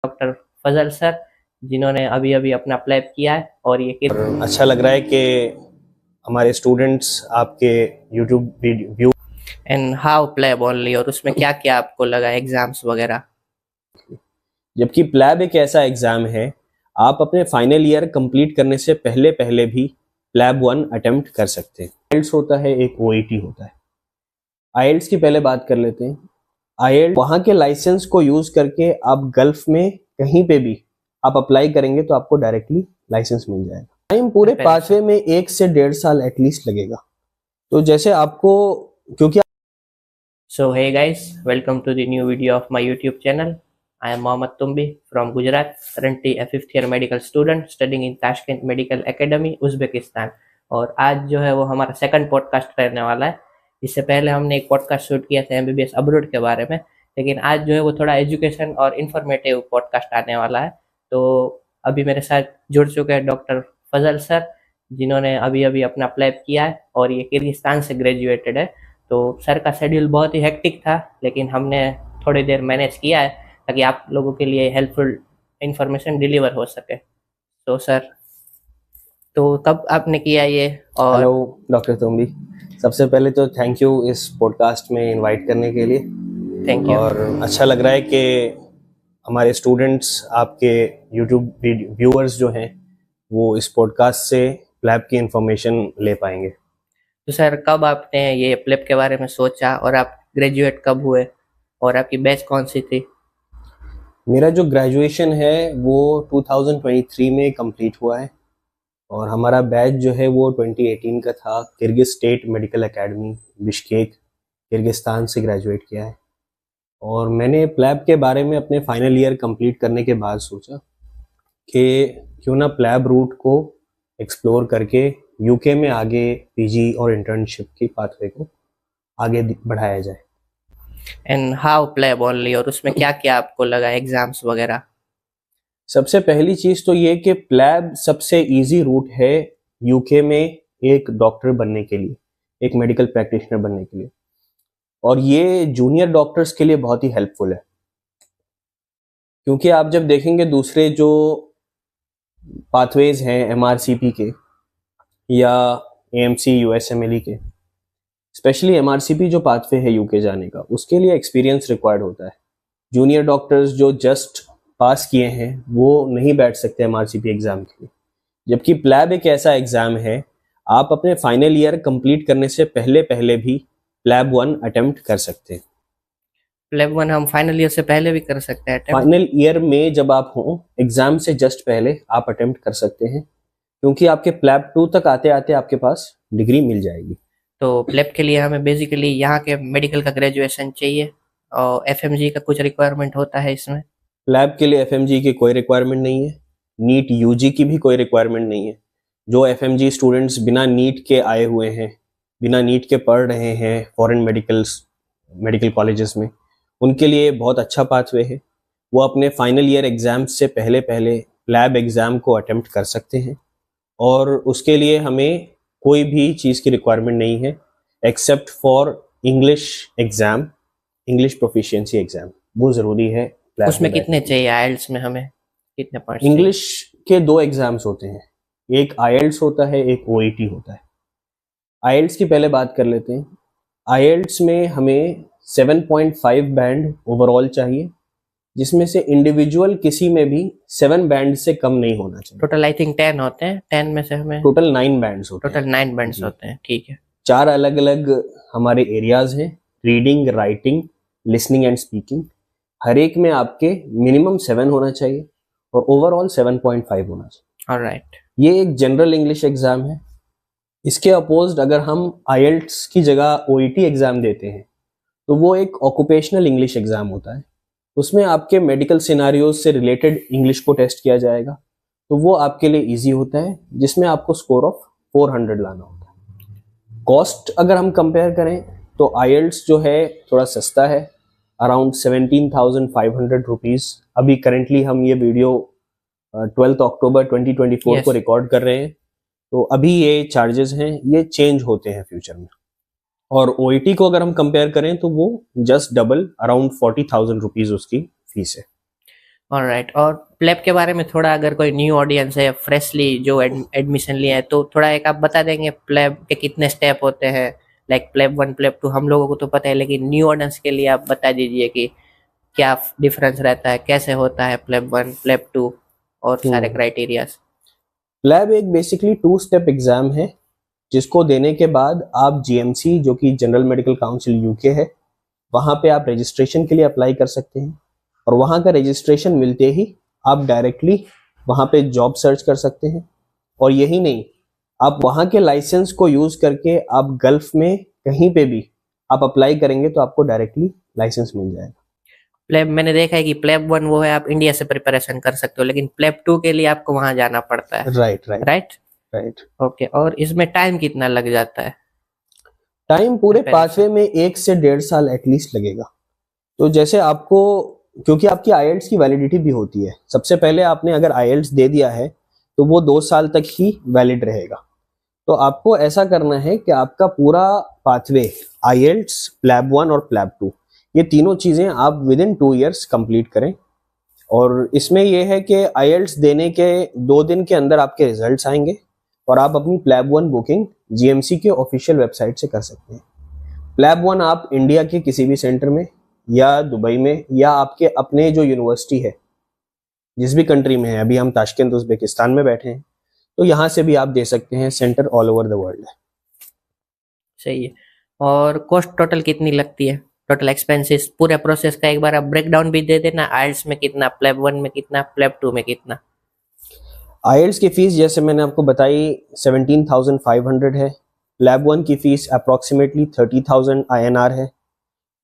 Doctor फजल sir, जिन्होंने अभी अभी अपना प्लैब किया है और ये अच्छा लग रहा है कि हमारे स्टूडेंट्स आपके YouTube view. And how PLAB only, और उसमें क्या क्या आपको लगा एग्जाम्स वगैरह। जबकि प्लैब एक ऐसा एग्जाम है, आप अपने फाइनल ईयर कंप्लीट करने से पहले पहले भी प्लैब 1 अटेम्प्ट कर सकते हैं। आईएलटीएस होता है, एक ओईटी होता है। आईएलटीएस की पहले बात कर लेते हैं। आईएलटीएस वहां के लाइसेंस को यूज करके आप गल्फ में कहीं पे भी आप अप्लाई करेंगे तो आपको डायरेक्टली लाइसेंस मिल जाएगा। टाइम पूरे पाथवे में 1 से 1.5 साल एटलीस्ट लगेगा। तो जैसे आपको, क्योंकि So hey guys, welcome to the new video of my YouTube channel. I am Mohammad Tumbi from Gujarat, currently a 5th year medical student studying in Tashkent Medical Academy, Uzbekistan. और आज जो है वो हमारा सेकंड पॉडकास्ट रहने वाला है। इससे पहले हमने एक पॉडकास्ट शूट किया था एमबीबीएस अब्रोड के बारे में, लेकिन आज जो है वो थोड़ा एजुकेशन और इन्फॉर्मेटिव पॉडकास्ट आने वाला है। तो अभी मेरे साथ जुड़ चुके हैं डॉक्टर फजल सर, जिन्होंने अभी अभी अपना प्लैब किया है और ये किर्गिस्तान से ग्रेजुएटेड है। तो सर का शेड्यूल बहुत ही हेक्टिक था, लेकिन हमने थोड़ी देर मैनेज किया है ताकि आप लोगों के लिए हेल्पफुल इंफॉर्मेशन डिलीवर हो सके। तो सर, तो कब आपने किया ये? और हेलो डॉक्टर तुम्बी, सबसे पहले तो थैंक यू इस पॉडकास्ट में इनवाइट करने के लिए। Thank you. और अच्छा लग रहा है कि हमारे स्टूडेंट्स, आपके यूट्यूब व्यूअर्स जो हैं, वो इस पॉडकास्ट से प्लैब की इंफॉर्मेशन ले पाएंगे। तो सर, कब आपने ये प्लेब के बारे में सोचा और आप ग्रेजुएट कब हुए और आपकी बैच कौन सी थी? मेरा जो ग्रेजुएशन है वो 2023 में कंप्लीट हुआ है और हमारा बैच जो है वो 2018 का था। Kyrgyz state medical academy Bishkek, Kyrgyzstan से ग्रेजुएट किया है। और मैंने प्लैब के बारे में अपने फाइनल ईयर कंप्लीट करने के बाद सोचा कि क्यों ना प्लैब रूट को एक्सप्लोर करके यूके में आगे पीजी और इंटर्नशिप की पाथवे को आगे बढ़ाया जाए। एंड हाउ प्लेब ओनली, और उसमें क्या क्या आपको लगा एग्जाम्स वगैरह? सबसे पहली चीज तो ये कि प्लैब सबसे इजी रूट है यूके में एक डॉक्टर बनने के लिए, एक मेडिकल प्रैक्टिशनर बनने के लिए। और ये जूनियर डॉक्टर्स के लिए बहुत ही हेल्पफुल है, क्योंकि आप जब देखेंगे दूसरे जो पाथवेज हैं एमआरसीपी के या एएमसी यूएसएमएलई के, स्पेशली एमआरसीपी जो पाथवे है यूके जाने का, उसके लिए एक्सपीरियंस रिक्वायर्ड होता है। जूनियर डॉक्टर्स जो जस्ट पास किए हैं वो नहीं बैठ सकते एमआरसीपी एग्जाम के लिए। जबकि प्लैब एक ऐसा एग्जाम है, आप अपने फाइनल ईयर कंप्लीट करने से पहले पहले भी प्लैब 1 अटेम्प्ट कर सकते हैं। प्लेब वन हम फाइनल ईयर से पहले भी कर सकते हैं attempt? फाइनल ईयर में जब आप हो, एग्जाम से जस्ट पहले आप अटेम्प्ट कर सकते हैं, क्योंकि आपके प्लैब 2 तक आते आते आपके पास डिग्री मिल जाएगी। तो प्लेब के लिए हमें बेसिकली यहाँ के मेडिकल का ग्रेजुएशन चाहिए और एफएमजी का कुछ रिक्वायरमेंट होता है इसमें? प्लैब के लिए एफएमजी की कोई रिक्वायरमेंट नहीं है, नीट यूजी की भी कोई रिक्वायरमेंट नहीं है। जो एफएमजी स्टूडेंट्स बिना नीट के आए हुए हैं, बिना नीट के पढ़ रहे हैं फॉरेन मेडिकल कॉलेजेस में, उनके लिए बहुत अच्छा पाथवे है। वो अपने फाइनल ईयर एग्जाम से पहले पहले प्लैब एग्जाम को अटेम्प्ट कर सकते हैं और उसके लिए हमें कोई भी चीज़ की रिक्वायरमेंट नहीं है except for English exam, English proficiency exam. वो ज़रूरी है। उसमें कितने चाहिए आईएलटीएस में, हमें कितने पॉइंट्स चाहिए? इंग्लिश के 2 एग्जाम्स होते हैं, एक आईएलटीएस होता है, एक ओईटी होता है। आईएलटीएस की पहले बात कर लेते हैं। आईएलटीएस में हमें 7.5 बैंड ओवरऑल चाहिए, जिसमें से इंडिविजुअल किसी में भी 7 बैंड से कम नहीं होना चाहिए। टोटल आई थिंक 10 होते हैं, 10 में से हमें टोटल 9 बैंड्स होते हैं। टोटल 9 बैंड्स होते हैं, ठीक है। 4 अलग अलग हमारे एरियाज हैं, reading, writing, listening and speaking. हर एक में आपके मिनिमम 7 होना चाहिए और ओवरऑल 7.5 होना चाहिए। ऑलराइट। ये एक जनरल इंग्लिश एग्जाम है। इसके अपोज्ड अगर हम आईएलटीएस की जगह ओईटी एग्जाम देते हैं तो वो एक ऑक्यूपेशनल इंग्लिश एग्जाम होता है। उसमें आपके मेडिकल सिनारियोज से रिलेटेड इंग्लिश को टेस्ट किया जाएगा, तो वो आपके लिए इजी होता है, जिसमें आपको स्कोर ऑफ 400 लाना होता है। कॉस्ट अगर हम कंपेयर करें तो आईएलटीएस जो है थोड़ा सस्ता है, अराउंड 17,500 रुपीज़। अभी करेंटली हम ये वीडियो 12 अक्टूबर 2024 को रिकॉर्ड कर रहे हैं, तो अभी ये चार्जेस हैं, ये चेंज होते हैं फ्यूचर में। और ओईटी को अगर हम कंपेयर करें तो वो जस्ट डबल, अराउंड 40,000 रुपीज़ उसकी फीस है। ऑलराइट, और प्लेब के बारे में थोड़ा, अगर कोई न्यू ऑडियंस है फ्रेशली जो एडमिशन लिया है, तो थोड़ा एक आप बता देंगे प्लेब के कितने स्टेप होते हैं? लाइक प्लेब 1 प्लेब 2 हम लोगों को तो पता है, लेकिन न्यू ऑडियंस के लिए आप बता दीजिए कि क्या डिफरेंस रहता है, कैसे होता है प्लेब 1 प्लेब 2 और सारे क्राइटेरियाज। प्लैब एक बेसिकली 2 स्टेप एग्जाम है, जिसको देने के बाद आप जीएमसी, जो कि जनरल मेडिकल काउंसिल यूके है, वहाँ पे आप रजिस्ट्रेशन के लिए अप्लाई कर सकते हैं। और वहाँ का रजिस्ट्रेशन मिलते ही आप डायरेक्टली वहाँ पे जॉब सर्च कर सकते हैं। और यही नहीं, आप वहाँ के लाइसेंस को यूज करके आप गल्फ में कहीं पे भी आप अप्लाई करेंगे तो आपको डायरेक्टली लाइसेंस मिल जाएगा। प्लेब मैंने देखा है कि प्लेब 1 वो है, आप इंडिया से प्रिपरेशन कर सकते हो, लेकिन प्लेब 2 के लिए आपको वहां जाना पड़ता है। Right right right. Right. Okay, और इसमें टाइम कितना लग जाता है? टाइम पूरे Preparation। पाथवे में 1 से 1.5 साल एटलीस्ट लगेगा। तो जैसे आपको, क्योंकि आपकी आईएल्ट्स की वैलिडिटी भी होती है, सबसे पहले आपने अगर आईएल्ट्स दे दिया है तो वो 2 साल तक ही वैलिड रहेगा। तो आपको ऐसा करना है कि आपका पूरा पाथवे, आईएल्ट्स, प्लैब 1 और प्लैब 2, ये तीनों चीजें आप विद इन 2 इयर्स कंप्लीट करें। और इसमें यह है कि आईएल्ट्स देने के 2 दिन के अंदर आपके रिजल्ट्स आएंगे और आप अपनी प्लैब 1 बुकिंग जीएमसी के ऑफिशियल वेबसाइट से कर सकते हैं। प्लैब 1 आप इंडिया के किसी भी सेंटर में या दुबई में या आपके अपने जो यूनिवर्सिटी है, जिस भी कंट्री में है, अभी हम ताशकंद उज़्बेकिस्तान में बैठे हैं, तो यहाँ से भी आप दे सकते हैं। Centre all over the world है। सही है। और कॉस्ट टोटल कितनी लगती है? टोटल एक्सपेंसेस पूरे प्रोसेस का एक बार आप ब्रेकडाउन भी दे देना, आइल्स में कितना, प्लेब 1 में कितना, प्लेब 2 में कितना? आईएल्ट्स की फीस जैसे मैंने आपको बताई 17,500 है। प्लैब 1 की फीस अप्रोक्सीमेटली 30,000 INR है।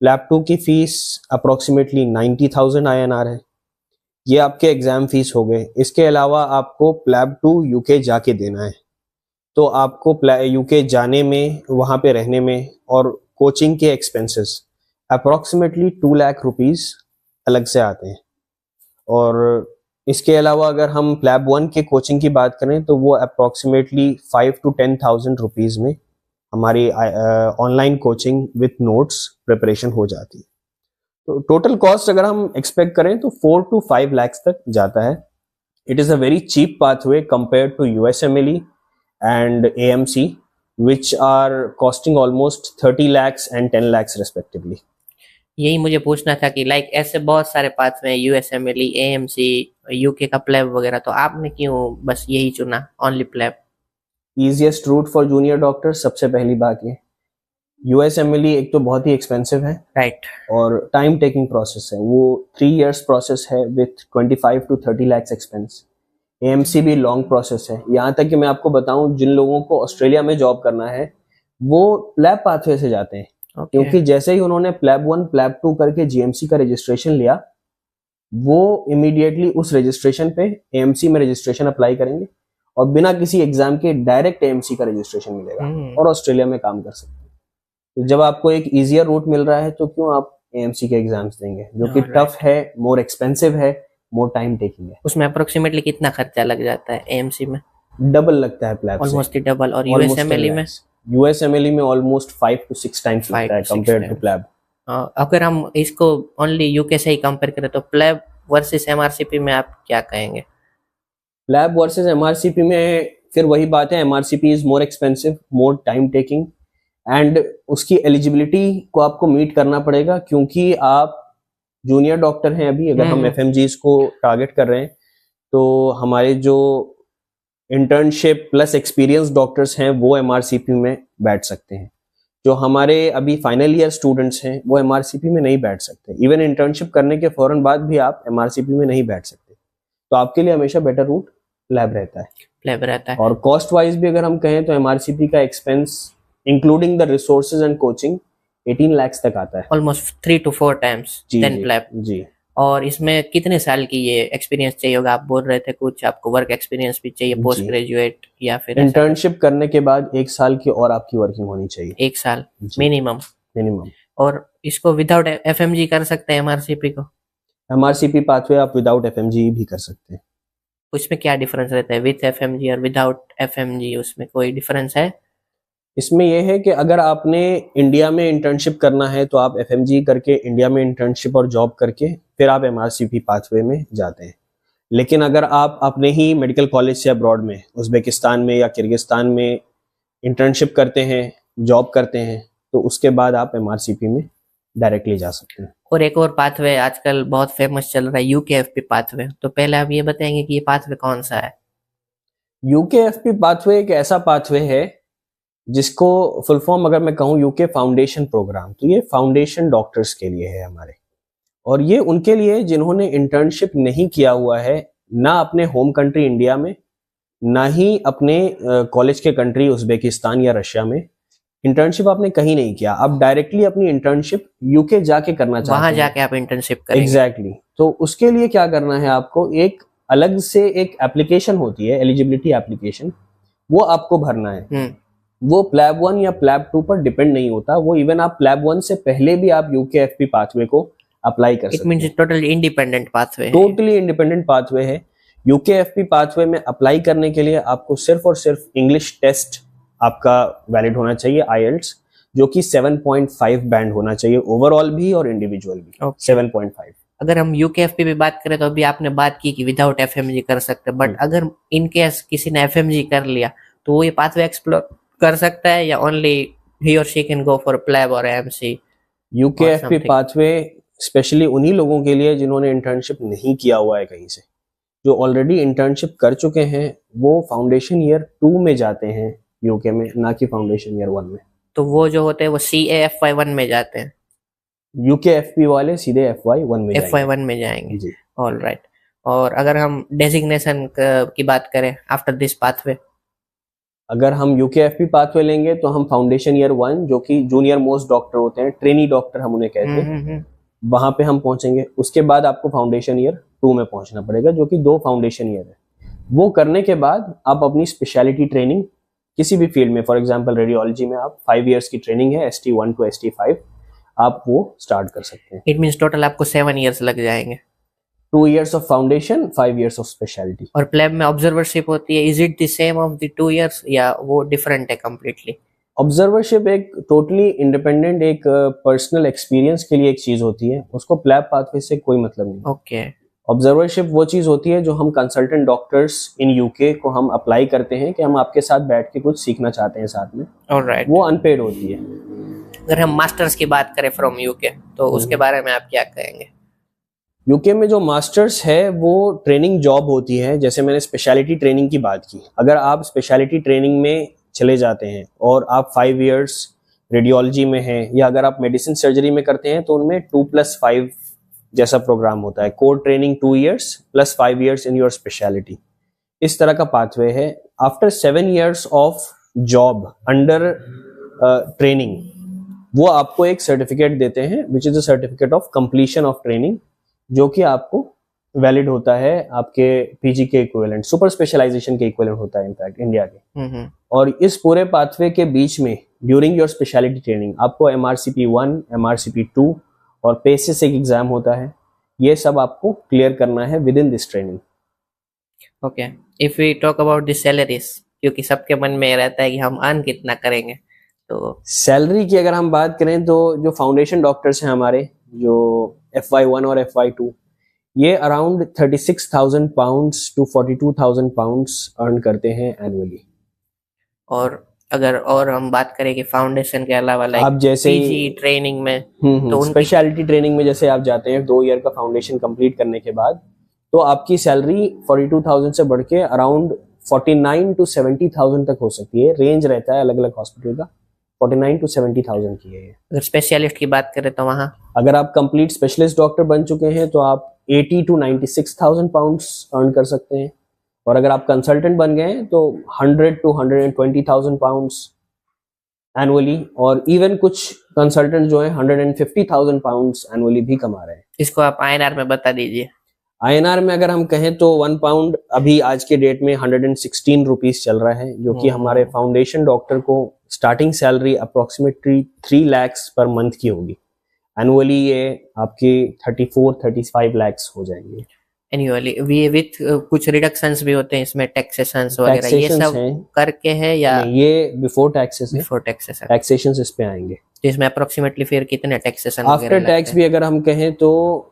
प्लैब 2 की फीस अप्रोक्सीमेटली 90,000 INR है। ये आपके एग्जाम फीस हो गए। इसके अलावा आपको प्लैब 2 यूके जाके देना है, तो आपको यूके जाने में, वहाँ पे रहने में और कोचिंग के एक्सपेंसेस अप्रोक्सीमेटली 2 लाख रुपीज अलग से आते हैं। और इसके अलावा अगर हम प्लैब 1 के कोचिंग की बात करें तो वो अप्रोक्सीमेटली 5 to 10,000 रुपीज में हमारी online coaching with notes preparation हो जाती है। तो टोटल कॉस्ट अगर हम एक्सपेक्ट करें तो 4 to 5 lakhs तक जाता है। It is a very cheap pathway compare to USMLE and AMC, which are costing almost 30 lakhs and 10 lakhs respectively. यही मुझे पूछना था कि लाइक ऐसे बहुत सारे पाथ में, यूएसएमएलई, एएमसी, यूके का प्लेब वगैरह, तो आपने क्यों बस यही चुना, only PLAB? Easiest route for junior doctors, सबसे पहली बात ये। USMLE एक तो बहुत ही एक्सपेंसिव है, राइट। और टाइम टेकिंग प्रोसेस है। वो 3 years प्रोसेस है with 25 to 30 lakhs expense. AMC भी लॉन्ग प्रोसेस है। यहाँ तक कि मैं आपको बताऊं, जिन लोगों को ऑस्ट्रेलिया में जॉब करना है वो प्लैब पाथवे से जाते हैं। क्योंकि जैसे ही उन्होंने प्लैब 1 प्लैब 2 करके जीएमसी का रजिस्ट्रेशन लिया, वो इमीडिएटली उस रजिस्ट्रेशन पे एएमसी में रजिस्ट्रेशन अप्लाई करेंगे और बिना किसी एग्जाम के डायरेक्ट एएमसी का रजिस्ट्रेशन मिलेगा और ऑस्ट्रेलिया में काम कर सकते हैं। तो जब आपको एक इजियर रूट मिल रहा है तो क्यों आप एएमसी के एग्जाम्स देंगे, जो कि टफ है, मोर एक्सपेंसिव है, मोर टाइम टेकिंग है। उसमें अप्रोक्सीमेटली कितना खर्चा लग जाता है एएमसी में? डबल लगता है प्लैब से, ऑलमोस्ट डबल। और यूएसएमएलई में? यूएसएमएलई में ऑलमोस्ट 5 to 6 टाइम्स लगता है कंपेयर टू प्लैब। अगर हम इसको ओनली यूके से ही कंपेयर करें तो प्लैब वर्सेस एमआरसीपी में आप क्या कहेंगे? प्लैब वर्सेस एमआरसीपी में फिर वही बात है, MRCP is more expensive, more time taking, and उसकी एलिजिबिलिटी को आपको मीट करना पड़ेगा, क्योंकि आप जूनियर डॉक्टर हैं अभी। अगर हम एफएमजीज को टारगेट कर रहे हैं तो हमारे जो इंटर्नशिप प्लस एक्सपीरियंस डॉक्टर्स हैं वो एमआरसीपी में बैठ सकते हैं। जो हमारे अभी फाइनल ईयर स्टूडेंट्स हैं वो एमआरसीपी में नहीं बैठ सकते। इवन इंटर्नशिप करने के फौरन बाद भी आप एमआरसीपी में नहीं बैठ सकते। तो आपके लिए हमेशा बेटर रूट प्लैब रहता है। प्लैब रहता है। और कॉस्ट वाइज भी अगर हम कहें तो एमआरसीपी का expense including the resources and coaching 18 lakhs तक आता है, almost 3 to 4 times then PLAB. जी। और इसमें कितने साल की ये एक्सपीरियंस चाहिए होगा? आप बोल रहे थे कुछ आपको वर्क एक्सपीरियंस भी चाहिए, पोस्ट ग्रेजुएट या फिर इंटर्नशिप करने के बाद 1 साल की और आपकी वर्किंग होनी चाहिए। 1 साल मिनिमम। मिनिमम। और इसको विदाउट एफएमजी कर सकते हैं एमआरसीपी को? एमआरसीपी पाथवे आप विदाउट एफएमजी भी कर सकते हैं। उसमें क्या डिफरेंस रहता है विद एफएमजी और विदाउट एफएमजी? उसमें कोई डिफरेंस है? इसमें यह है कि अगर आपने इंडिया में इंटर्नशिप करना है तो आप एफएमजी करके इंडिया में इंटर्नशिप और जॉब करके फिर आप एमआरसीपी पाथवे में जाते हैं। लेकिन अगर आप अपने ही मेडिकल कॉलेज से अब्रॉड में उज़्बेकिस्तान में या किर्गिस्तान में इंटर्नशिप करते हैं, जॉब करते हैं, तो उसके बाद आप एमआरसीपी में डायरेक्टली जा सकते हैं। और एक और पाथवे आजकल बहुत फेमस चल रहा है, यूकेएफपी पाथवे। तो पहले आप ये बताएंगे कि ये पाथवे कौन सा है? यूकेएफपी पाथवे एक ऐसा पाथवे है जिसको फुल फॉर्म अगर मैं कहूँ यूके फाउंडेशन प्रोग्राम, तो ये फाउंडेशन डॉक्टर्स के लिए है हमारे, और ये उनके लिए जिन्होंने इंटर्नशिप नहीं किया हुआ है, ना अपने होम कंट्री इंडिया में, ना ही अपने कॉलेज के कंट्री उज़्बेकिस्तान या रशिया में। इंटर्नशिप आपने कहीं नहीं किया, आप डायरेक्टली अपनी इंटर्नशिप यूके जाके करना चाहते हैं, वहां जाके आप इंटर्नशिप करेंगे। एग्जैक्टली। तो उसके लिए क्या करना है, आपको एक अलग से एक एप्लीकेशन होती है, एलिजिबिलिटी एप्लीकेशन, वो आपको भरना है। वो प्लैब 1 या प्लैब 2 पर डिपेंड नहीं होता, वो इवन आप प्लैब 1 से पहले भी आप यूकेएफपी पाथवे को अप्लाई कर सकते हैं। It means totally independent pathway है। टोटली इंडिपेंडेंट पाथवे है। यूकेएफपी पाथवे में अप्लाई करने के लिए आपको सिर्फ और सिर्फ इंग्लिश टेस्ट आपका वैलिड होना चाहिए, आईएलटीएस, जो कि 7.5 बैंड होना चाहिए, ओवरऑल भी और इंडिविजुअल भी। 7.5। अगर हम यूकेएफपी पे बात करें तो अभी आपने बात की कि विदाउट एफएमजी कर सकते हैं, बट अगर इन केस किसी ने एफएमजी कर लिया तो वो ये पाथवे एक्सप्लोर कर सकता है, या ओनली ही और she can go for PLAB और एमसी? यूकेएफपी पाथवे स्पेशली उन्हीं लोगों के लिए जिन्होंने इंटर्नशिप नहीं किया हुआ है कहीं से। जो ऑलरेडी इंटर्नशिप कर चुके हैं वो फाउंडेशन ईयर 2 में जाते हैं यूके में, ना कि फाउंडेशन ईयर 1 में। तो वो जो होते हैं वो CAFY1 में जाते हैं। यूकेएफपी वाले सीधे FY1 में जाएंगे। FY1 में जाएंगे जी। All right. और अगर हम डेजिग्नेशन की बात करें आफ्टर दिस पाथवे, अगर हम यूकेएफपी पाथवे लेंगे तो हम फाउंडेशन ईयर 1, जो कि जूनियर मोस्ट डॉक्टर होते हैं, ट्रेनी डॉक्टर हम उन्हें कहते हैं, वहां पे हम पहुंचेंगे। उसके बाद आपको फाउंडेशन ईयर 2 में पहुंचना पड़ेगा, जो कि 2 फाउंडेशन ईयर है। वो करने के बाद आप अपनी स्पेशलिटी ट्रेनिंग किसी भी फील्ड में, फॉर एग्जांपल रेडियोलॉजी में आप 5 इयर्स की ट्रेनिंग है, ST1 to ST5, आप वो स्टार्ट कर सकते हैं। इट मींस टोटल आपको 7 इयर्स लग जाएंगे। 2 years of foundation, 5 years of speciality. और प्लैब में ऑब्जर्वरशिप होती है, is it the same of the 2 years या वो डिफरेंट है कंप्लीटली? ऑब्जर्वरशिप एक टोटली इंडिपेंडेंट, एक पर्सनल एक्सपीरियंस के लिए एक चीज होती है, उसको प्लैब पाथवे से कोई मतलब नहीं। ओके। ऑब्जर्वरशिप वो चीज होती है जो हम कंसल्टेंट डॉक्टर्स इन यूके को हम अप्लाई करते हैं कि हम आपके साथ बैठ के कुछ सीखना चाहते हैं साथ में। ऑलराइट। वो अनपेड होती है। अगर हम मास्टर्स की बात करें फ्रॉम यूके, तो उसके बारे में आप क्या कहेंगे? यूके में जो मास्टर्स है वो ट्रेनिंग जॉब होती है। जैसे मैंने स्पेशलिटी ट्रेनिंग की बात की, अगर आप स्पेशलिटी ट्रेनिंग में चले जाते हैं और आप 5 इयर्स रेडियोलॉजी में हैं, या अगर आप मेडिसिन सर्जरी में करते हैं तो उनमें 2+5 जैसा प्रोग्राम होता है, core training 2 years plus 5 years in your speciality, इस तरह का पाथवे है। After 7 years of job under training, वो आपको एक सर्टिफिकेट देते हैं, which is a certificate of completion of training, जो कि आपको वैलिड होता है आपके पीजी के इक्विवेलेंट, सुपर स्पेशलाइजेशन के इक्विवेलेंट होता है इनफैक्ट इंडिया के। और इस पूरे पाथवे के बीच में ड्यूरिंग योर स्पेशलिटी ट्रेनिंग आपको MRCP 1, MRCP 2 और पेसिस एक एग्जाम होता है, ये सब आपको क्लियर करना है within this training. Okay, if we talk about the salaries, क्योंकि सबके मन में रहता है कि हम अर्न कितना करेंगे, तो सैलरी की अगर हम बात करें तो जो फाउंडेशन डॉक्टर्स हैं हमारे, जो FY1 और FY2, ये around 36,000 pounds to 42,000 pounds earn करते हैं एनुअली। और अगर और हम बात करें कि फाउंडेशन के अलावा लाइक आप जैसे पीजी ट्रेनिंग में, तो स्पेशलिटी ट्रेनिंग में जैसे आप जाते हैं 2 ईयर का फाउंडेशन कंप्लीट करने के बाद, तो आपकी सैलरी 42,000 से बढ़ के अराउंड 49 to 70,000 तक हो सकती है। रेंज रहता है अलग अलग हॉस्पिटल का, 49 to 70,000 की है। अगर स्पेशलिस्ट की बात करें तो वहाँ अगर आप कंप्लीट स्पेशलिस्ट डॉक्टर बन चुके हैं तो आप 80 to 96,000 पाउंड्स अर्न कर सकते हैं, और अगर आप कंसल्टेंट बन गए हैं तो 100 to 120,000 पाउंड्स एनुअली, और इवन कुछ कंसल्टेंट जो हैं 150,000 पाउंड्स एनुअली भी कमा रहे हैं। इसको आप INR में बता दीजिए। INR में अगर हम कहें तो 1 पाउंड अभी आज के डेट में 116 रुपीज चल रहा है, जो कि हमारे फाउंडेशन डॉक्टर को starting salary approximately 3 lakh per month की होगी। एनुअली ये आपकी 34-35 लाख हो जाएंगे। एनुअली वी विथ कुछ रिडक्शंस भी होते हैं इसमें, टैक्सेशंस वगैरह, ये टैक्सेशंस सब हैं, करके है या नहीं ये बिफोर टैक्सेस है, बिफोर टैक्सेशन? टैक्सेशंस इस पे आएंगे। तो इसमें अप्रोक्सीमेटली फिर कितने टैक्सेशन वगैरह आफ्टर लगते टैक्स हैं? भी अगर हम कहें तो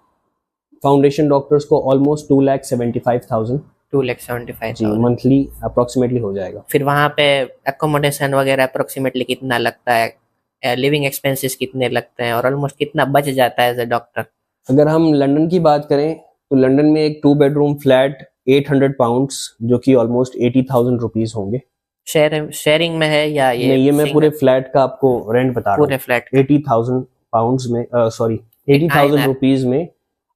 फाउंडेशन डॉक्टर्स को ऑलमोस्ट 2,75,000 2,75,000 जी मंथली अप्रोक्सीमेटली हो जाएगा। फिर वहाँ पे अकोमोडेशन वगैरह अप्रोक्सीमेटली कितना लगता है, लिविंग एक्सपेंसेस कितने लगते हैं, और ऑलमोस्ट कितना बच जाता है एज अ डॉक्टर? अगर हम लंदन की बात करें तो लंदन में एक 2 बेडरूम फ्लैट 800 पाउंड्स जो कि ऑलमोस्ट 80,000 रुपीज होंगे। शेयरिंग में है या ये नहीं, ये मैं पूरे सिंगल? फ्लैट का आपको रेंट बता रहा पूरे हूँ। फ्लैट का 80,000 पाउंड्स में सॉरी 80,000 INR? रुपीज में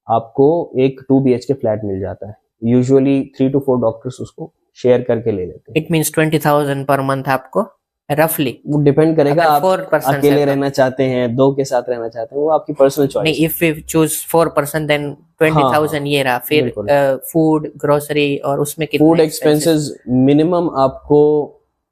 आपको एक 2 BHK फ्लैट मिल जाता है। यूजुअली 3 to 4 डॉक्टर्स उसको शेयर करके ले लेते हैं। इट मीन्स 20,000 पर मंथ आपको रफली? वो डिपेंड करेगा, अगर आप 4 पर्सन अकेले है तो? रहना चाहते हैं, दो के साथ रहना चाहते हैं, वो आपकी पर्सनल चॉइस नहीं, if you choose 4 person then 20,000 ये रहा। फिर बिल्कुल। फूड ग्रोसरी और उसमें फूड कितने एक्सपेंसेस मिनिमम आपको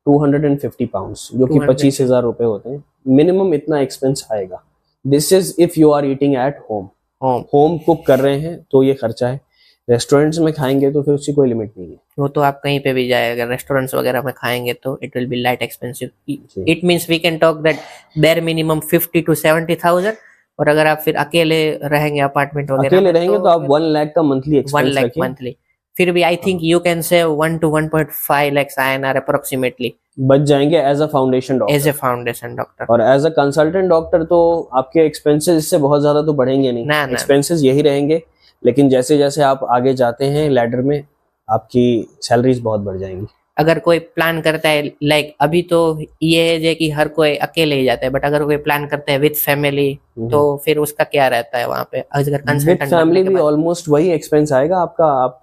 250 पाउंड्स जो कि 250 25,000 रुपए होते हैं, मिनिमम इतना एक्सपेंस आएगा। This is if you are eating at home, home? Home cook कर रहे हैं तो ये खर्चा है। रेस्टोरेंट्स में खाएंगे तो फिर उसकी कोई लिमिट नहीं है। वो तो आप कहीं पे भी जाए, अगर रेस्टोरेंट्स वगैरह में खाएंगे तो it will be light expensive. जी। It means we can talk that bare minimum 50 to 70,000। और अगर आप फिर अकेले रहेंगे अपार्टमेंट वगैरह अकेले में रहेंगे तो आप 1 लाख का मंथली 1 एक्सपेंस लाख रखिए। मंथली। फिर भी I think you can save 1 to 1.5 lakhs INR approximately बच जाएंगे as a foundation as doctor. A foundation doctor. और एज अ कंसल्टेंट डॉक्टर तो आपके एक्सपेंसेस इससे बहुत ज्यादा तो बढ़ेंगे नहीं, ना, ना। एक्सपेंसेस यही रहेंगे, लेकिन जैसे जैसे आप आगे जाते हैं लैडर में आपकी सैलरीज बहुत बढ़ जाएंगी। अगर कोई प्लान करता है, लाइक अभी तो ये है जे कि हर कोई अकेले ही जाता है, बट अगर कोई प्लान करता है विद फैमिली तो फिर उसका क्या रहता है वहाँ पे, अगर विद कंसल्टेंट फैमिली बनने के भी बाद? ऑलमोस्ट वही एक्सपेंस आएगा आपका। आप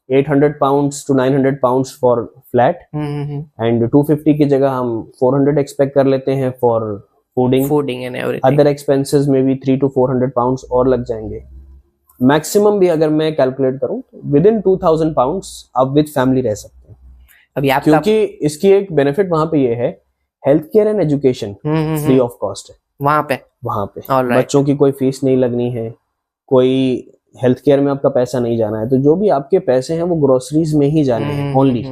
800 pounds to 900 pounds for flat, and 250 की जगह हम 400 एक्सपेक्ट कर लेते हैं for fooding and everything. Other expenses में भी 300 to 400 पाउंड्स और लग जाएंगे। मैक्सिमम भी अगर मैं कैलकुलेट करूं तो विद इन 2,000 पाउंड्स आप विद फैमिली रह सकते हैं। अभी आपका क्योंकि इसकी एक बेनिफिट वहां पे ये है, health care and education free of cost है वहां पे। वहां पे। Alright. बच्चों की कोई फीस नहीं लगनी है, कोई हेल्थ केयर में आपका पैसा नहीं जाना है, तो जो भी आपके पैसे हैं वो ग्रोसरीज में ही जाने हैं ओनली।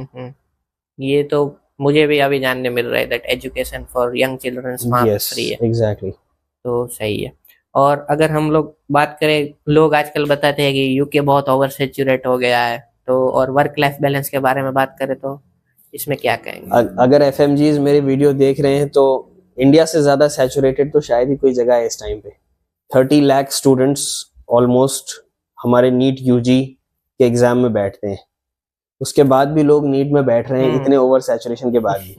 ये तो मुझे भी अभी जानने मिल रहा है that education for young childrens वहाँ पे यस फ्री है, एग्जैक्टली। तो सही है। और अगर हम लोग बात करें, लोग आजकल बताते हैं कि यूके बहुत ओवर सेचुरेट हो गया है, तो और वर्क लाइफ बैलेंस के बारे में बात करें तो इसमें क्या कहेंगे? अगर एफएमजीज मेरे वीडियो देख रहे हैं तो इंडिया से ज्यादा सैचुरेटेड तो शायद ही कोई जगह है इस टाइम पे। 30 लाख स्टूडेंट्स ऑलमोस्ट हमारे नीट यूजी के एग्जाम में बैठते हैं, उसके बाद भी लोग नीट में बैठ रहे हैं, इतने ओवर सैचुरेशन के बाद भी।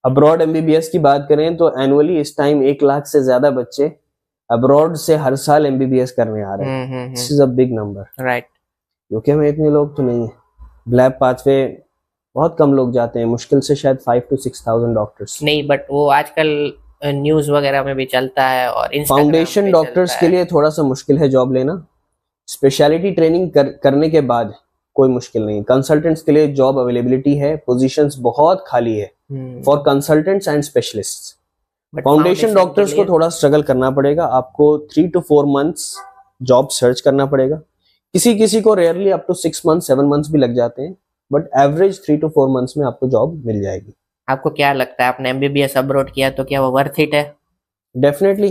अब्रॉड एमबीबीएस की बात करें तो एनुअली इस टाइम 1 लाख से ज्यादा बच्चे अब्रॉड से हर साल एमबीबीएस करने आ रहे हैं। This is a big number. Right. UK में इतने लोग तो नहीं है। ब्लैक पाथवे बहुत कम लोग जाते हैं, मुश्किल से शायद 5 to 6,000 डॉक्टर्स। नहीं, बट वो आजकल न्यूज वगैरह में भी चलता है और फाउंडेशन डॉक्टर्स के लिए थोड़ा सा मुश्किल है जॉब लेना। स्पेशलिटी ट्रेनिंग करने के बाद कोई मुश्किल नहीं। कंसल्टेंट्स के लिए जॉब अवेलेबिलिटी है, पोजीशंस बहुत खाली है for consultants and specialists. Foundation doctors को थोड़ा स्ट्रगल करना पड़ेगा, आपको 3 to 4 मंथ्स जॉब सर्च करना पड़ेगा। किसी किसी को rarely up to 6 months 7 months भी लग जाते हैं, बट एवरेज 3 to 4 months में आपको जॉब मिल जाएगी। आपको क्या लगता है, आपने एमबीबीएस अब्रॉड किया तो क्या वो वर्थ इट है? डेफिनेटली।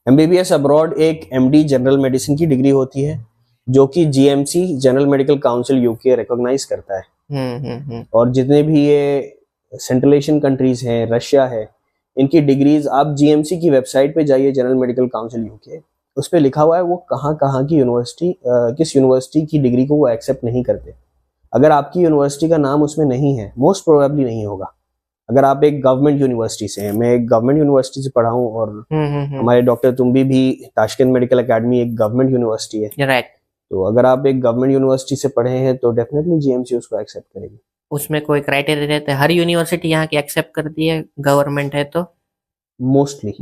एमबीबीएस अब्रॉड एक एमडी जनरल मेडिसिन की डिग्री होती है जो कि GMC general medical council UK recognise करता है। और जितने भी ये सेंट्रल एशियन कंट्रीज हैं, रशिया है, इनकी डिग्रीज आप जीएमसी की वेबसाइट पे जाइए, जनरल मेडिकल काउंसिल यूके, उस पर लिखा हुआ है वो कहाँ की यूनिवर्सिटी, किस यूनिवर्सिटी की डिग्री को वो एक्सेप्ट नहीं करते। अगर आपकी यूनिवर्सिटी का नाम उसमें नहीं है, मोस्ट प्रोबेबली नहीं होगा। अगर आप एक गवर्नमेंट यूनिवर्सिटी से हैं, मैं एक गवर्नमेंट यूनिवर्सिटी से पढ़ा हूँ और हमारे डॉक्टर तुम्बी भी ताशकंद मेडिकल एकेडमी एक गवर्नमेंट यूनिवर्सिटी है, राइट। तो अगर आप एक गवर्नमेंट यूनिवर्सिटी से पढ़े हैं तो डेफिनेटली जीएमसी उसको एक्सेप्ट करेगी। उसमें कोई क्राइटेरिया रहता है? हर यूनिवर्सिटी यहाँ की एक्सेप्ट करती है गवर्नमेंट है तो? मोस्टली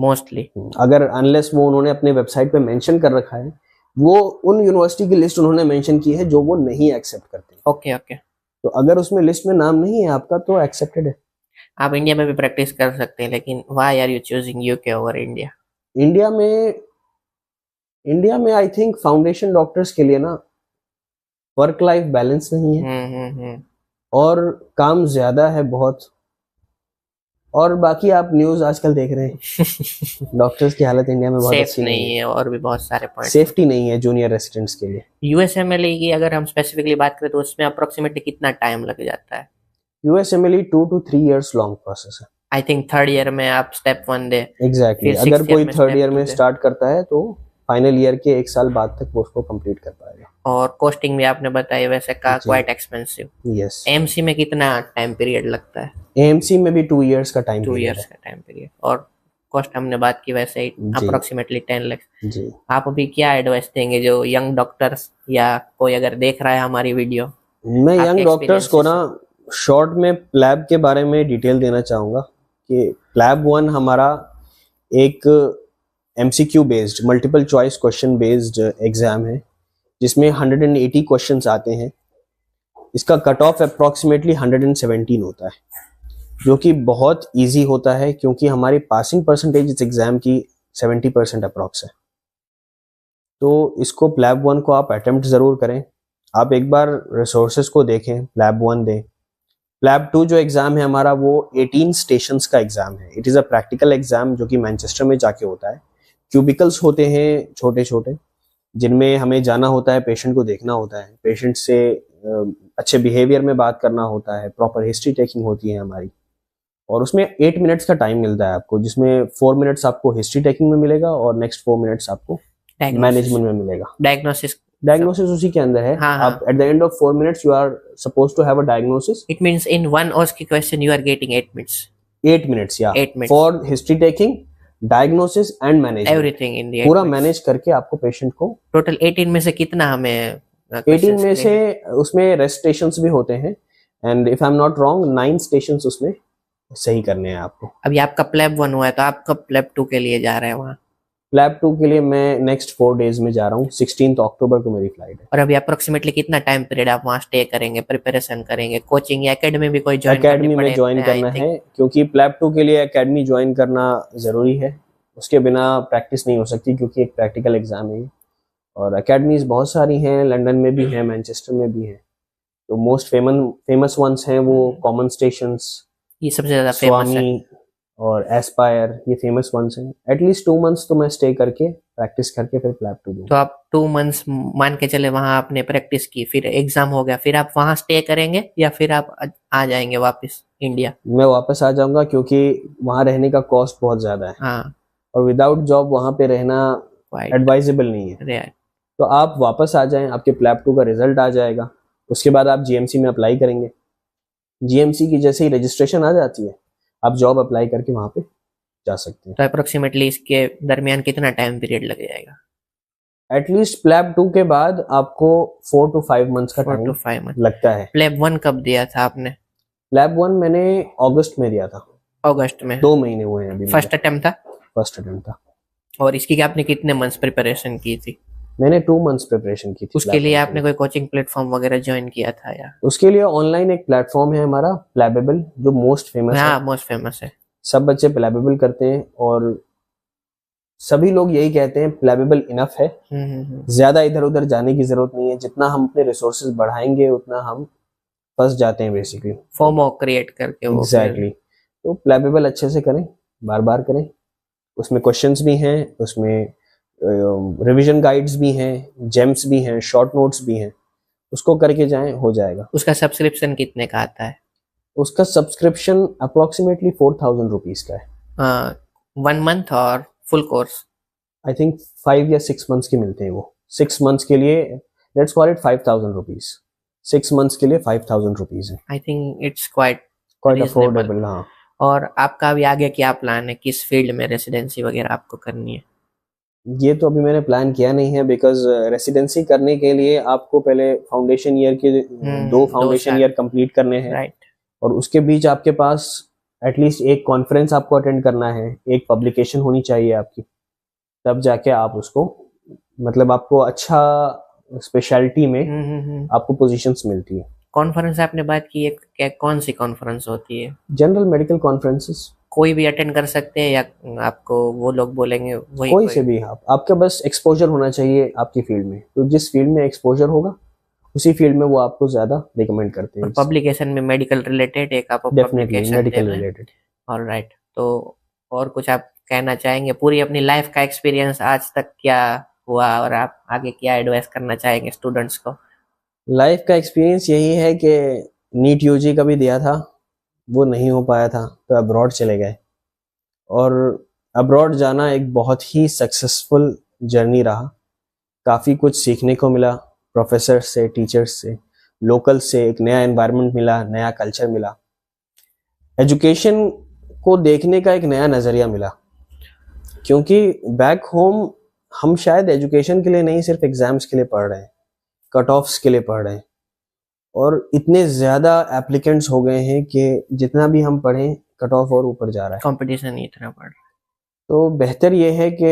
अगर अनलेस वो उन्होंने अपने वेबसाइट पे मेंशन कर रखा है, वो उन यूनिवर्सिटी की लिस्ट उन्होंने मेंशन की है जो वो नहीं एक्सेप्ट करते। ओके। तो अगर उसमें लिस्ट में नाम नहीं है आपका तो एक्सेप्टेड है। आप इंडिया में भी प्रैक्टिस कर सकते हैं, लेकिन why are you choosing UK over India? India में आई थिंक फाउंडेशन डॉक्टर्स के लिए ना वर्क लाइफ बैलेंस नहीं है, हम्म। और काम ज्यादा है बहुत। और बाकी आप न्यूज आजकल देख रहे हैं, डॉक्टर्स की हालत इंडिया में बहुत सेफ अच्छी नहीं है और भी बहुत सारे पॉइंट। सेफ्टी नहीं है जूनियर रेसिडेंट्स के लिए। यूएसएमएलई की अगर हम स्पेसिफिकली बात करें तो उसमें अप्रोक्सीमेटली कितना टाइम लग जाता है? USMLE 2 to 3 years long process है। आई थिंक थर्ड ईयर में आप स्टेप 1 दे, एग्जैक्टली फिर अगर 6th ईयर कोई में थर्ड step ईयर 2 में दे। स्टार्ट करता है तो फाइनल ईयर के 1 साल बाद तक वो उसको कंप्लीट कर पाएगा। और कॉस्टिंग भी आपने बताई वैसे का जी। Quite expensive. यस। एएमसी में कितना टाइम पीरियड लगता है? एएमसी में भी 2 years का टाइम 2 पीरियड इयर्स है। का टाइम पीरियड। और कॉस्ट हमने बात की वैसे ही जी अप्रोक्सीमेटली 10 लाख। जी। आप अभी क्या एडवाइस देंगे जो यंग डॉक्टर्स या कोई अगर देख रहा है हमारी वीडियो? मैं आपके यंग डॉक्टर्स को ना experiences शॉर्ट में प्लैब के बारे में डिटेल देना चाहूँगा कि प्लैब 1 हमारा एक MCQ based multiple choice question based exam है, जिसमें 180 क्वेश्चंस आते हैं। इसका कट ऑफ अप्रॉक्सीमेटली 117 होता है, जो कि बहुत इजी होता है क्योंकि हमारी पासिंग परसेंटेज इस एग्जाम की 70% अप्रॉक्स है। तो इसको प्लैब 1 को आप अटेम्प्ट ज़रूर करें। आप एक बार रिसोर्सेज को देखें, प्लैब 1 दें। प्लैब 2 जो एग्ज़ाम है हमारा वो 18 स्टेशंस का एग्ज़ाम है। It is a practical exam जो कि मैनचेस्टर में जाके होता है। क्यूबिकल्स होते हैं छोटे छोटे, जिनमें हमें जाना होता है, पेशेंट को देखना होता है, पेशेंट से अच्छे बिहेवियर में बात करना होता है, प्रॉपर हिस्ट्री टेकिंग होती है हमारी। और उसमें 8 मिनट्स का टाइम मिलता है आपको, जिसमें 4 मिनट्स आपको हिस्ट्री टेकिंग में मिलेगा और नेक्स्ट 4 मिनट्स आपको मैनेजमेंट में मिलेगा। डायग्नोसिस डायग्नोसिस उसी के अंदर है। हाँ, आप at the end of 4 minutes you are suppose to have a diagnosis. It means in one OSCE question you are getting 8 minutes. 8 minutes या 8 minutes for history taking, diagnosis and management, everything in the 8 पूरा minutes. Manage करके आपको patient को total 18 में से कितना हमें 18 में से उसमें रेस्ट स्टेशंस भी होते हैं, and if I am not wrong 9 stations उसमें सही करने हैं आपको। अभी आपका प्लेब 1 हुआ है तो आप कब प्लेब 2 के लिए जा रहे हैं वहाँ? प्लैब 2 के लिए मैं नेक्स्ट 4 डेज में जा रहा हूँ। 16 अक्टूबर को मेरी फ्लाइट है। और अभी अप्रोक्सीमेटली कितना टाइम पीरियड आप वहाँ स्टे करेंगे, प्रिपरेशन करेंगे, कोचिंग या एकेडमी भी कोई ज्वाइन एकेडमी में ज्वाइन करना है, क्योंकि प्लैब 2 के लिए एकेडमी ज्वाइन करना ज़रूरी है। उसके बिना प्रैक्टिस नहीं हो सकती, क्योंकि एक प्रैक्टिकल एग्जाम है। और एकेडमीज बहुत सारी हैं, लंदन में भी हैं, मैनचेस्टर में भी हैं। तो मोस्ट फेमस वंस हैं वो कॉमन स्टेशंस, ये सबसे ज्यादा फेमस है। स्वामी और एस्पायर, ये फेमस वंस हैं। एटलीस्ट 2 मंथ्स तो मैं स्टे करके प्रैक्टिस करके फिर प्लैब 2 दूँ। तो आप 2 मंथ्स मान के चले वहाँ आपने प्रैक्टिस की, फिर एग्जाम हो गया, फिर आप वहाँ स्टे करेंगे या फिर आप आ जाएंगे वापस इंडिया? मैं वापस आ जाऊंगा, क्योंकि वहाँ रहने का कॉस्ट बहुत ज़्यादा है। हाँ, और विदाउट जॉब वहाँ पे रहना एडवाइजेबल नहीं है। तो आप वापस आ जाएं, आपके प्लैब 2 का रिजल्ट आ जाएगा, उसके बाद आप जीएमसी में अप्लाई करेंगे। जीएमसी की जैसे ही रजिस्ट्रेशन आ जाती है, आप जॉब अप्लाई करके वहाँ पे जा सकते हैं। तो अप्रोक्सीमेटली इसके दरमियान कितना टाइम पीरियड लग जाएगा? एटलीस्ट प्लैब 2 के बाद आपको 4 to 5 मंथ्स का 4 to टाइम 5 मंथ। लगता है। प्लेब 1 कब दिया था आपने? प्लैब 1 मैंने अगस्त में दिया था। अगस्त में? 2 महीने हुए हैं अभी। फर्स्ट अटेम्प्ट था? फर्स्ट अटेम्प्ट था। और इसकी आपने कितने मंथ्स प्रिपरेशन की थी? मैंने 2 मंथ्स प्रिपरेशन की थी। उसके लिए आपने कोई कोचिंग प्लेटफॉर्म वगैरह ज्वाइन किया था या? उसके लिए ऑनलाइन एक प्लेटफॉर्म है हमारा प्लैबेबल, जो मोस्ट फेमस है। हाँ, मोस्ट फेमस है। सब बच्चे प्लैबेबल करते हैं और सभी लोग यही कहते हैं प्लैबेबल इनफ है। ज्यादा इधर उधर जाने की जरूरत नहीं है। जितना हम अपने रिसोर्सेज बढ़ाएंगे उतना हम फंस जाते हैं बेसिकली, फोमो क्रिएट करके। वो एग्जैक्टली। तो प्लैबेबल अच्छे से करें, बार बार करें। उसमें क्वेश्चंस भी हैं, उसमें रिवीजन गाइड्स भी हैं, जेम्स भी हैं, शॉर्ट नोट्स भी हैं। उसको करके जाएं, हो जाएगा। उसका सब्सक्रिप्शन कितने का आता है? उसका सब्सक्रिप्शन अप्रोक्सीमेटली 4000 रुपीज का है। 1 मंथ और फुल कोर्स? आई थिंक 5 या 6 मंथ्स के मिलते हैं वो। 6 मंथ्स के लिए let's call it 5000 rupees. 6 months के लिए 5000 रुपीज है। I think it's quite affordable. हाँ। और आपका अभी आगे क्या प्लान है, किस फील्ड में रेसिडेंसी वगैरह आपको करनी है? ये तो अभी मैंने प्लान किया नहीं है, बिकॉज रेसिडेंसी करने के लिए आपको पहले फाउंडेशन ईयर के 2 फाउंडेशन ईयर कंप्लीट करने हैं। राइट। और उसके बीच आपके पास एटलीस्ट एक कॉन्फ्रेंस आपको अटेंड करना है, एक पब्लिकेशन होनी चाहिए आपकी, तब जाके आप उसको, मतलब आपको अच्छा स्पेशलिटी में आपको पोजीशंस मिलती है। कॉन्फ्रेंस आपने बात की है, क्या कौन सी कॉन्फ्रेंस होती है? General medical conferences. कोई भी अटेंड कर सकते हैं या आपको वो लोग बोलेंगे वही? कोई से भी। आपका बस एक्सपोजर होना चाहिए आपकी फील्ड में। तो जिस फील्ड में एक्सपोजर होगा उसी फील्ड में वो आपको ज्यादा रिकमेंड करते हैं। पब्लिकेशन में मेडिकल रिलेटेड एक आप definitely publication medical related. Alright. तो और कुछ आप कहना चाहेंगे, पूरी अपनी लाइफ का एक्सपीरियंस आज तक क्या हुआ और आप आगे क्या एडवाइस करना चाहेंगे स्टूडेंट्स को? लाइफ का एक्सपीरियंस यही है कि नीट यूजी का भी दिया था, वो नहीं हो पाया था तो अब्रॉड चले गए। और अब्रॉड जाना एक बहुत ही सक्सेसफुल जर्नी रहा। काफ़ी कुछ सीखने को मिला, प्रोफेसर से, टीचर्स से, लोकल से, एक नया एनवायरनमेंट मिला, नया कल्चर मिला, एजुकेशन को देखने का एक नया नज़रिया मिला। क्योंकि बैक होम हम शायद एजुकेशन के लिए नहीं, सिर्फ एग्जाम्स के लिए पढ़ रहे हैं, कट ऑफ्स के लिए पढ़ रहे हैं, और इतने ज़्यादा एप्लीकेंट्स हो गए हैं कि जितना भी हम पढ़ें कट ऑफ और ऊपर जा रहा है। कंपटीशन इतना बढ़ रहा तो बेहतर ये है कि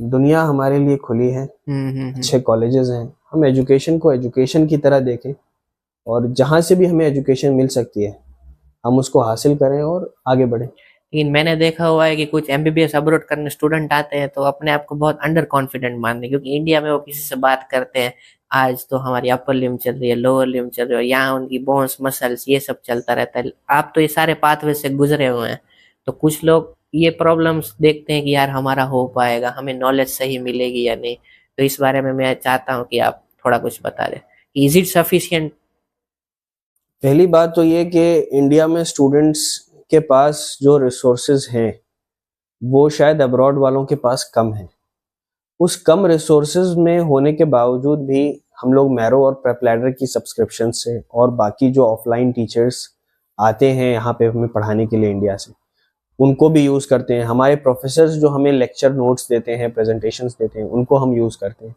दुनिया हमारे लिए खुली है, है। अच्छे कॉलेजेस हैं, हम एजुकेशन को एजुकेशन की तरह देखें और जहाँ से भी हमें एजुकेशन मिल सकती है हम उसको हासिल करें और आगे बढ़ें। लेकिन मैंने देखा हुआ है कि कुछ एमबीबीएस अब्रॉड करने स्टूडेंट आते हैं तो अपने आप को बहुत अंडर कॉन्फिडेंट मानते हैं, क्योंकि इंडिया में वो किसी से बात करते हैं, आज तो हमारी अपर लिम चल रही है, लोअर लिम चल रही है, यहाँ उनकी बोन्स मसल्स ये सब चलता रहता है। आप तो ये सारे पाथवे से गुजरे हुए हैं, तो कुछ लोग ये प्रॉब्लम्स देखते हैं कि यार हमारा हो पाएगा, हमें नॉलेज सही मिलेगी या नहीं। तो इस बारे में मैं चाहता हूँ कि आप थोड़ा कुछ बता दें, इज इट सफिशिएंट? पहली बात तो ये कि इंडिया में स्टूडेंट्स के पास जो रिसोर्सेज हैं वो शायद अब्रॉड वालों के पास कम है। उस कम रिसोर्सेज में होने के बावजूद भी हम लोग मैरो और प्रेपलैडर की सब्सक्रिप्शन से और बाकी जो ऑफलाइन टीचर्स आते हैं यहाँ पे हमें पढ़ाने के लिए इंडिया से, उनको भी यूज़ करते हैं। हमारे प्रोफेसर्स जो हमें लेक्चर नोट्स देते हैं, प्रेजेंटेशंस देते हैं, उनको हम यूज़ करते हैं।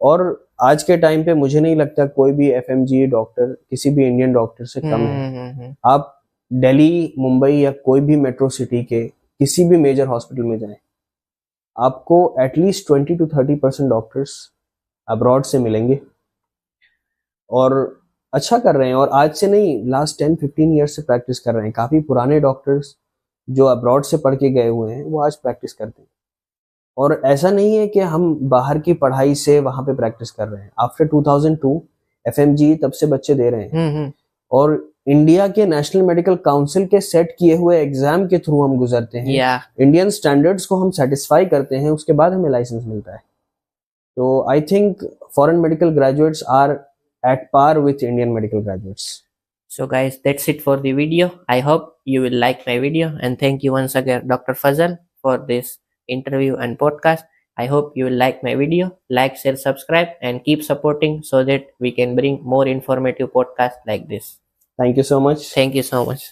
और आज के टाइम पे मुझे नहीं लगता कोई भी एफएमजी डॉक्टर किसी भी इंडियन डॉक्टर से कम है। आप दिल्ली, मुंबई या कोई भी मेट्रो सिटी के किसी भी मेजर हॉस्पिटल में जाएं, आपको एटलीस्ट 20 to 30% डॉक्टर्स अब्रॉड से मिलेंगे और अच्छा कर रहे हैं। और आज से नहीं, लास्ट 10-15 ईयर्स से प्रैक्टिस कर रहे हैं। काफ़ी पुराने डॉक्टर्स जो अब्रॉड से पढ़ के गए हुए हैं वो आज प्रैक्टिस करते हैं। और ऐसा नहीं है कि हम बाहर की पढ़ाई से वहाँ पे प्रैक्टिस कर रहे हैं। आफ्टर 2002 एफएमजी तब से बच्चे दे रहे हैं और इंडिया के नेशनल मेडिकल काउंसिल के सेट किए हुए एग्जाम के थ्रू हम गुजरते हैं। इंडियन स्टैंडर्ड्स को हम सेटिस्फाई करते हैं, उसके बाद हमें लाइसेंस मिलता है। तो I think foreign medical graduates are at par with Indian medical graduates. So guys, that's it for the video. I hope you will like my video, and thank you once again Dr. Fazal for this interview and podcast. I hope you will like my video. Like, share, subscribe, and keep supporting so that we can bring more informative podcasts like this. Thank you so much. Thank you so much.